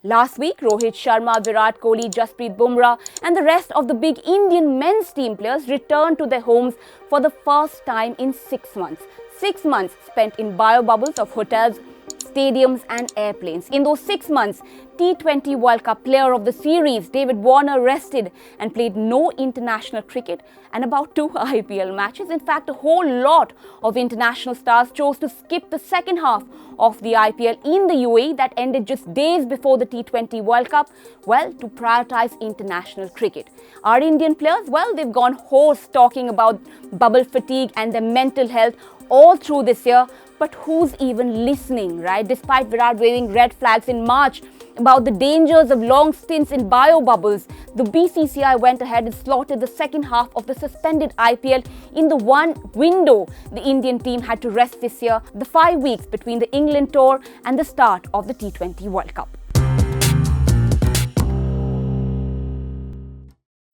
Last week, Rohit Sharma, Virat Kohli, Jasprit Bumrah and the rest of the big Indian men's team players returned to their homes for the first time in 6 months. 6 months spent in bio-bubbles of hotels, stadiums and airplanes. In those 6 months, T20 World Cup Player of the Series David Warner rested and played no international cricket and about 2 IPL matches. In fact, a whole lot of international stars chose to skip the second half of the IPL in the UAE that ended just days before the T20 World Cup, to prioritize international cricket. Our Indian players, they've gone hoarse talking about bubble fatigue and their mental health all through this year. But who's even listening, right? Despite Virat waving red flags in March about the dangers of long stints in bio-bubbles, the BCCI went ahead and slotted the second half of the suspended IPL in the one window the Indian team had to rest this year, the 5 weeks between the England tour and the start of the T20 World Cup.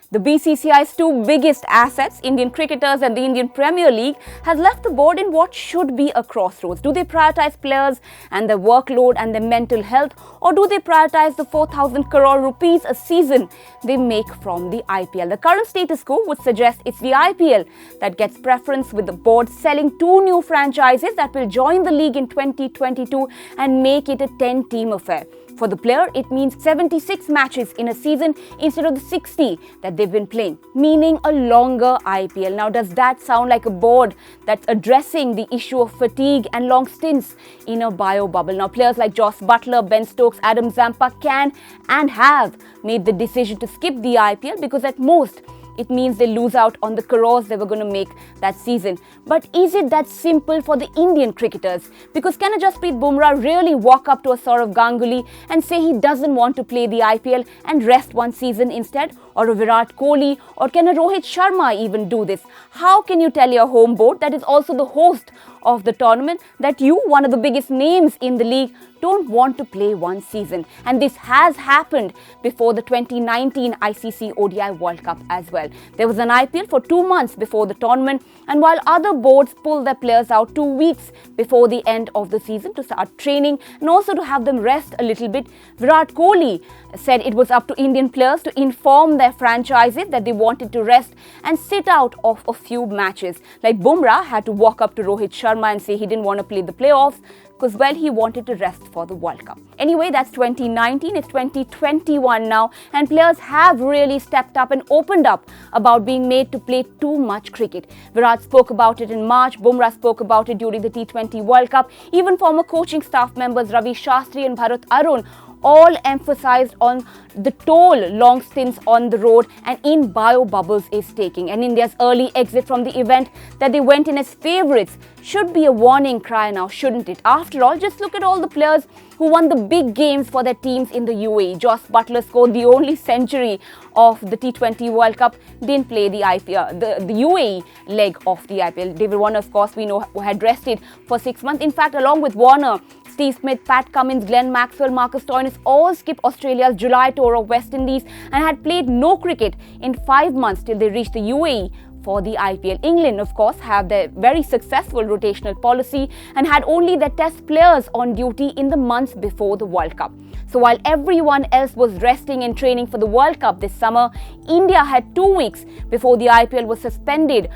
The BCCI's 2 biggest assets, Indian cricketers and the Indian Premier League, has left the board in what should be a crossroads. Do they prioritize players and their workload and their mental health, or do they prioritize the 4,000 crore rupees a season they make from the IPL? The current status quo would suggest it's the IPL that gets preference, with the board selling 2 new franchises that will join the league in 2022 and make it a 10-team affair. For the player, it means 76 matches in a season instead of the 60 that they've been playing, meaning a longer IPL. Now, does that sound like a board that's addressing the issue of fatigue and long stints in a bio bubble? Now, players like Jos Buttler, Ben Stokes, Adam Zampa can and have made the decision to skip the IPL because at most it means they lose out on the crores they were going to make that season. But is it that simple for the Indian cricketers? Because can a Jasprit Bumrah really walk up to a Sourav Ganguly and say he doesn't want to play the IPL and rest one season instead? Or a Virat Kohli? Or can a Rohit Sharma even do this? How can you tell your home board, that is also the host of the tournament, that you, one of the biggest names in the league, don't want to play one season? And this has happened before the 2019 ICC ODI World Cup as well. There was an IPL for 2 months before the tournament, and while other boards pulled their players out 2 weeks before the end of the season to start training and also to have them rest a little bit, Virat Kohli said it was up to Indian players to inform their franchises that they wanted to rest and sit out of a few matches. Like Bumrah had to walk up to Rohit Sharma and say he didn't want to play the playoffs because, he wanted to rest for the World Cup. Anyway, that's 2019, it's 2021 now, and players have really stepped up and opened up about being made to play too much cricket. Virat spoke about it in March, Bumrah spoke about it during the T20 World Cup, even former coaching staff members Ravi Shastri and Bharat Arun all emphasized on the toll long stints on the road and in bio bubbles is taking. And India's early exit from the event that they went in as favourites should be a warning cry now, shouldn't it? After all, just look at all the players who won the big games for their teams in the UAE. Jos Buttler scored the only century of the T20 World Cup, didn't play the IPL, the UAE leg of the IPL. David Warner, of course, we know, had rested for 6 months. In fact, along with Warner, Steve Smith, Pat Cummins, Glenn Maxwell, Marcus Stoinis all skipped Australia's July tour of West Indies and had played no cricket in 5 months till they reached the UAE for the IPL. England, of course, have their very successful rotational policy and had only their test players on duty in the months before the World Cup. So while everyone else was resting and training for the World Cup this summer, India had 2 weeks before the IPL was suspended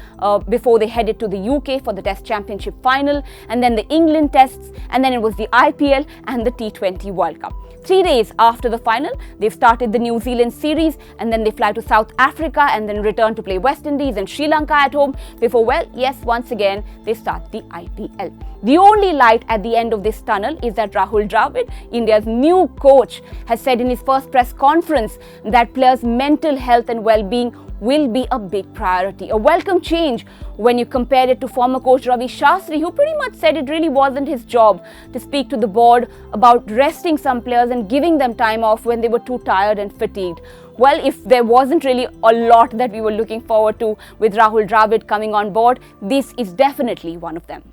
before they headed to the UK for the Test Championship final, and then the England tests, and then it was the IPL and the T20 World Cup. 3 days after the final, they've started the New Zealand series, and then they fly to South Africa and then return to play West Indies and Sri Lanka at home before, once again, they start the IPL. The only light at the end of this tunnel is that Rahul Dravid, India's new coach, has said in his first press conference that players' mental health and well-being will be a big priority. A welcome change when you compare it to former coach Ravi Shastri, who pretty much said it really wasn't his job to speak to the board about resting some players and giving them time off when they were too tired and fatigued. Well, if there wasn't really a lot that we were looking forward to with Rahul Dravid coming on board, this is definitely one of them.